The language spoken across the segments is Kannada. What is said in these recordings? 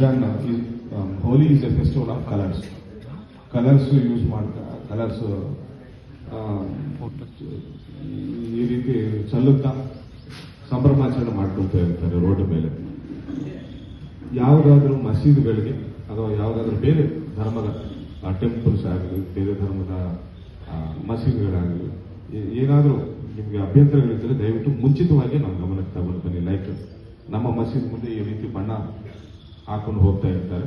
Holi is a festival of colours. Colours use ಮಾಡ್ತಾ ಕಲರ್ಸ್ ಈ ರೀತಿ ಚಲ್ಲುತ್ತಾ ಸಂಭ್ರಮಾಚರಣೆ ಮಾಡ್ಕೊಳ್ತಾ ಇರ್ತಾರೆ ರೋಡ್ ಮೇಲೆ. ಯಾವುದಾದ್ರೂ ಮಸೀದಿಗಳಿಗೆ ಅಥವಾ ಯಾವುದಾದ್ರೂ ಬೇರೆ ಧರ್ಮದ ಟೆಂಪಲ್ಸ್ ಆಗಲಿ, ಬೇರೆ ಧರ್ಮದ ಮಸೀದಿಗಳಾಗಲಿ, ಏನಾದರೂ ನಿಮಗೆ ಅಭ್ಯಂತರಗಳಿದ್ದರೆ ದಯವಿಟ್ಟು ಮುಂಚಿತವಾಗಿ ನಾವು ಗಮನಕ್ಕೆ ತಗೊಂಡು ಬನ್ನಿ. ಲೈಕ್ ನಮ್ಮ ಮಸೀದಿ ಮುಂದೆ ಈ ರೀತಿ ಬಣ್ಣ ಹಾಕೊಂಡು ಹೋಗ್ತಾ ಇರ್ತಾರೆ,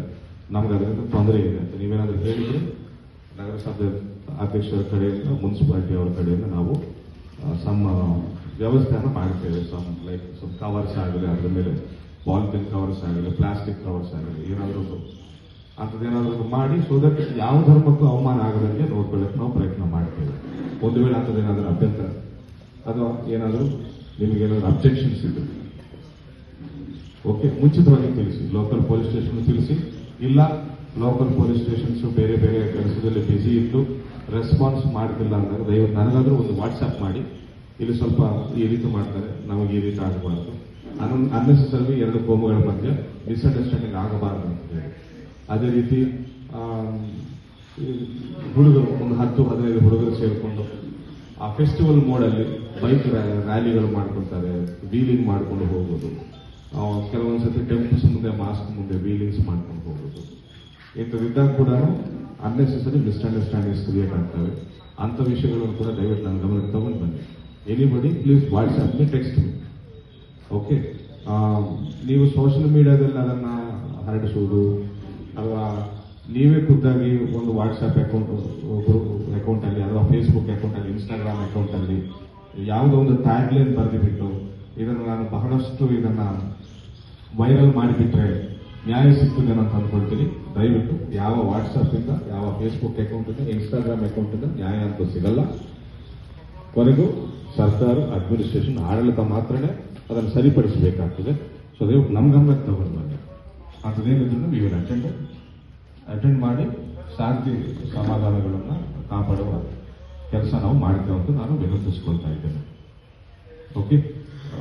ನಮ್ಗೆ ಅದರಿಂದ ತೊಂದರೆ ಇದೆ ಅಂತ ನೀವೇನಾದ್ರೂ ಹೇಳಿದ್ರೆ ನಗರಸಭೆ ಅಧ್ಯಕ್ಷರ ಕಡೆಯಿಂದ, ಮುನ್ಸಿಪಾಲಿಟಿ ಅವರ ಕಡೆಯಿಂದ ನಾವು ಸಮ್ ವ್ಯವಸ್ಥೆಯನ್ನು ಮಾಡ್ತೇವೆ. ಸಮ್ ಕವರ್ಸ್ ಆಗಲಿ, ಅದ್ರ ಮೇಲೆ ಪಾಲಿಥಿನ್ ಕವರ್ಸ್ ಆಗಲಿ, ಪ್ಲಾಸ್ಟಿಕ್ ಕವರ್ಸ್ ಆಗಲಿ, ಏನಾದರೂ ಅಂಥದ್ದೇನಾದ್ರೂ ಮಾಡಿ ಸೊ ದಟ್ ಯಾವ ಧರ್ಮಕ್ಕೂ ಅವಮಾನ ಆಗದಂಗೆ ನೋಡ್ಕೊಳ್ಳೋಕೆ ನಾವು ಪ್ರಯತ್ನ ಮಾಡ್ತೇವೆ. ಒಂದು ವೇಳೆ ಅಂಥದ್ದೇನಾದ್ರೂ ಅಭ್ಯಂತರ ಅಥವಾ ಏನಾದರೂ ನಿಮಗೇನಾದ್ರೂ ಅಬ್ಜೆಕ್ಷನ್ಸ್ ಇದ್ದು ಓಕೆ, ಮುಂಚಿತವಾಗಿ ತಿಳಿಸಿ. ಲೋಕಲ್ ಪೊಲೀಸ್ ಸ್ಟೇಷನ್ ತಿಳಿಸಿ. ಇಲ್ಲ ಲೋಕಲ್ ಪೊಲೀಸ್ ಸ್ಟೇಷನ್ಸ್ ಬೇರೆ ಬೇರೆ ಕೆಲಸದಲ್ಲಿ ಬಿಸಿ ಇದ್ದು ರೆಸ್ಪಾನ್ಸ್ ಮಾಡ್ತಿಲ್ಲ ಅಂದಾಗ ದಯವಿಟ್ಟು ನನಗಾದ್ರೂ ಒಂದು ವಾಟ್ಸ್ಆ್ಯಪ್ ಮಾಡಿ, ಇಲ್ಲಿ ಸ್ವಲ್ಪ ಈ ರೀತಿ ಮಾಡ್ತಾರೆ, ನಮಗೆ ಈ ರೀತಿ ಆಗಬಾರ್ದು, ಅನ್ನೆಸೆಸರಿ ಎರಡು ಕೋಮುಗಳ ಮಧ್ಯೆ ಮಿಸ್ಅಂಡರ್ಸ್ಟ್ಯಾಂಡಿಂಗ್ ಆಗಬಾರ್ದು ಅಂತ ಹೇಳಿ. ಅದೇ ರೀತಿ ಹುಡುಗರು ಒಂದು 10-15 ಹುಡುಗರು ಸೇರಿಕೊಂಡು ಆ ಫೆಸ್ಟಿವಲ್ ಮೋಡಲ್ಲಿ ಬೈಕ್ ರ್ಯಾಲಿಗಳು ಮಾಡ್ಕೊಳ್ತಾರೆ, ವೀಲಿಂಗ್ ಮಾಡ್ಕೊಂಡು ಹೋಗೋದು, ಕೆಲವೊಂದ್ಸತಿ ಟೆಂಪಲ್ಸ್ ಮುಂದೆ ಮಾಸ್ಕ್ ಮುಂದೆ ವೀಲಿಂಗ್ಸ್ ಮಾಡ್ಕೊಂಡು ಹೋಗೋದು, ಇಂಥದ್ದಿದ್ದಾಗ ಕೂಡ ಅನ್ನೆಸೆಸರಿ ಮಿಸ್ಅಂಡರ್ಸ್ಟ್ಯಾಂಡಿಂಗ್ಸ್ ಕ್ರಿಯೇಟ್ ಆಗ್ತವೆ. ಅಂಥ ವಿಷಯಗಳನ್ನು ಕೂಡ ದಯವಿಟ್ಟು ನನ್ನ ಗಮನಕ್ಕೆ ತಗೊಂಡು ಬನ್ನಿ. Anybody please WhatsApp me, text me. Okay, ನೀವು ಸೋಷಿಯಲ್ ಮೀಡಿಯಾದಲ್ಲಿ ಅದನ್ನು ಹರಡಿಸುವುದು ಅಥವಾ ನೀವೇ ಖುದ್ದಾಗಿ ಒಂದು ವಾಟ್ಸ್ಆ್ಯಪ್ ಅಕೌಂಟಲ್ಲಿ ಅಥವಾ ಫೇಸ್ಬುಕ್ ಅಕೌಂಟಲ್ಲಿ, ಇನ್ಸ್ಟಾಗ್ರಾಮ್ ಅಕೌಂಟಲ್ಲಿ ಯಾವುದೋ ಒಂದು ಟ್ಯಾಗ್ಲೈನ್ ಬರೆದುಬಿಟ್ಟು ಇದನ್ನು ನಾನು ಬಹಳಷ್ಟು ಇದನ್ನು ವೈರಲ್ ಮಾಡಿಬಿಟ್ರೆ ನ್ಯಾಯ ಸಿಗ್ತದೆ ಅಂತ ಅಂದ್ಕೊಳ್ತೀನಿ. ದಯವಿಟ್ಟು ಯಾವ ವಾಟ್ಸಪ್ಪಿಂದ, ಯಾವ ಫೇಸ್ಬುಕ್ ಅಕೌಂಟಿಂದ, ಇನ್ಸ್ಟಾಗ್ರಾಮ್ ಅಕೌಂಟಿಂದ ನ್ಯಾಯ ಅಂತೂ ಸಿಗಲ್ಲ. ಕೊನೆಗೂ ಸರ್ಕಾರ, ಅಡ್ಮಿನಿಸ್ಟ್ರೇಷನ್, ಆಡಳಿತ ಮಾತ್ರನೇ ಅದನ್ನು ಸರಿಪಡಿಸಬೇಕಾಗ್ತದೆ. ಸೊ ದಯವಿಟ್ಟು ನಮ್ಮ ಗಮನಕ್ಕೆ ತಗೊಂಡು ಬನ್ನಿ. ಅಂಥದ್ದೇನಿದ್ರು ವಿ ವಿಲ್ ಅಟೆಂಡ್ ಮಾಡಿ ಶಾಂತಿ ಸಮಾಧಾನಗಳನ್ನು ಕಾಪಾಡುವ ಕೆಲಸ ನಾವು ಮಾಡ್ತೇವೆ ಅಂತ ನಾನು ವಿನಂತಿಸ್ಕೊಳ್ತಾ ಇದ್ದೇನೆ. Okay,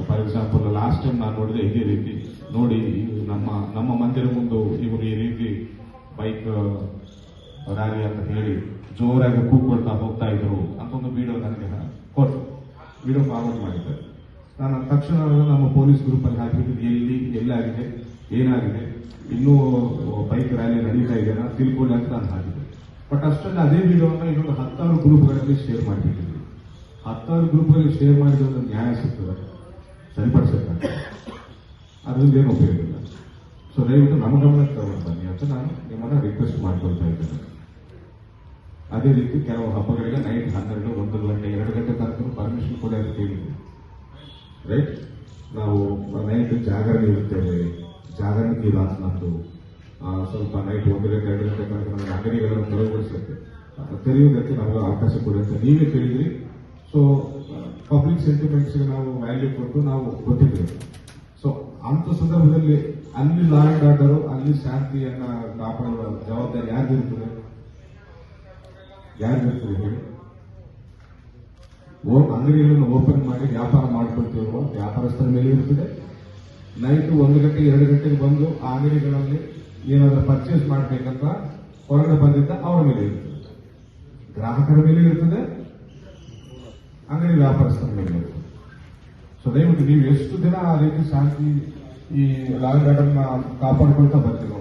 for example last time ನಾನು ನೋಡಿದೆ ಇದೇ ರೀತಿ ನೋಡಿ, ನಮ್ಮ ಮಂದಿರ ಮುಂದೆ ಇವರು ಈ ರೀತಿ ಬೈಕ್ ರ್ಯಾಲಿ ಅಂತ ಹೇಳಿ ಜೋರಾಗಿ ಕೂಗ್ಕೊಳ್ತಾ ಹೋಗ್ತಾ ಇದ್ರು ಅಂತ ಒಂದು ವಿಡಿಯೋ ನನಗೆ ಕೊಟ್ಟು ವಿಡಿಯೋ ಫಾರ್ವರ್ಡ್ ಮಾಡಿದ್ದಾರೆ. ನಾನು ತಕ್ಷಣ ನಮ್ಮ ಪೊಲೀಸ್ ಗ್ರೂಪಲ್ಲಿ ಹಾಕಿಬಿಟ್ಟು ಎಲ್ಲಾಗಿದೆ, ಏನಾಗಿದೆ, ಇನ್ನೂ ಬೈಕ್ ರ್ಯಾಲಿ ನಡೀತಾ ಇದೆಯಾ ತಿಳ್ಕೊಳ್ಳಿ ಅಂತ ನಾನು ಹಾಕಿದ್ದೆ. ಬಟ್ ಅಷ್ಟೊಂದು ಅದೇ ವಿಡಿಯೋನ ಇನ್ನೊಂದು 10,000 ಗ್ರೂಪ್ಗಳಲ್ಲಿ ಶೇರ್ ಮಾಡಿಬಿಟ್ಟಿದ್ವಿ. 10,000 ಗ್ರೂಪ್ಗಳಲ್ಲಿ ಶೇರ್ ಮಾಡಿದ ಒಂದು ನ್ಯಾಯ ಸಿಗ್ತದೆ, ಸರಿಪಡಿಸಬೇಕಾಗ್ತದೆ, ಅದರಿಂದ ಏನು ಉಪಯೋಗ ಇಲ್ಲ. ಸೊ ದಯವಿಟ್ಟು ನಮ್ಮ ಗಮನಕ್ಕೆ ತಗೊಂಡು ಬನ್ನಿ ಅಂತ ನಾನು ನಿಮ್ಮನ್ನ ರಿಕ್ವೆಸ್ಟ್ ಮಾಡ್ಕೊಳ್ತಾ ಇದ್ದೇನೆ. ಅದೇ ರೀತಿ ಕೆಲವು ಹಬ್ಬಗಳಿಗೆ ನೈಟ್ 12, 1 ಗಂಟೆ, 2 ಗಂಟೆ ತನಕ ಪರ್ಮಿಷನ್ ಕೊಡಿ ಅಂತ ಕೇಳಿದ್ವಿ. ರೈಟ್, ನಾವು ನೈಟ್ ಜಾಗರಣೆ ಇರುತ್ತೇವೆ, ಜಾಗರಣೆಗೆ ಇಲಾಖೆ ನಮ್ಮದು ಸ್ವಲ್ಪ ನೈಟ್ 1 ಗಂಟೆ 2 ಗಂಟೆ ತನಕ ನಮಗೆ ಅಂಗಡಿಗಳನ್ನು ತೆರೆಯುವುದಕ್ಕೆ ನಮಗೆ ಅವಕಾಶ ಕೊಡಿ ಅಂತ ನೀವೇ ಕೇಳಿದ್ರಿ. ಸೊ ಪಬ್ಲಿಕ್ ಸೆಂಟಿಮೆಂಟ್ಸ್ಗೆ ನಾವು ವ್ಯಾಲ್ಯೂ ಕೊಟ್ಟು ನಾವು ಕೊಟ್ಟಿದ್ದೇವೆ. ಸೊ ಅಂಥ ಸಂದರ್ಭದಲ್ಲಿ ಅಲ್ಲಿ ಲಾ ಅಂಡ್ ಆರ್ಡರ್, ಅಲ್ಲಿ ಶಾಂತಿಯನ್ನ ಕಾಪಾಡುವ ಜವಾಬ್ದಾರಿ ಯಾರಿಗಿರ್ತದೆ ಹೇಳಿ? ಅಂಗಡಿಗಳನ್ನು ಓಪನ್ ಮಾಡಿ ವ್ಯಾಪಾರ ಮಾಡ್ಕೊಳ್ತಿರುವ ವ್ಯಾಪಾರಸ್ಥರ ಮೇಲೆ ಇರ್ತದೆ. ನೈಟ್ 1 ಗಂಟೆ 2 ಗಂಟೆಗೆ ಬಂದು ಆ ಅಂಗಡಿಗಳಲ್ಲಿ ಏನಾದರೂ ಪರ್ಚೇಸ್ ಮಾಡಬೇಕಂತ ಹೊರಗಡೆ ಬಂದಿದ್ದ ಅವರ ಮೇಲೆ ಇರ್ತದೆ, ಗ್ರಾಹಕರ ಮೇಲೆ ಇರ್ತದೆ, ಅಂಗಡಿ ವ್ಯಾಪಾರಸ್ಥರ ಮೇಲೆ ಇರ್ತದೆ. ಸೊ ದಯವಿಟ್ಟು ನೀವು ಎಷ್ಟು ದಿನ ಆ ರೀತಿ ಶಾಂತಿ ಈ ಲಾ ಅಂಡ್ ಆರ್ಡರ್ನ ಕಾಪಾಡ್ಕೊಳ್ತಾ ಬರ್ತೀರೋ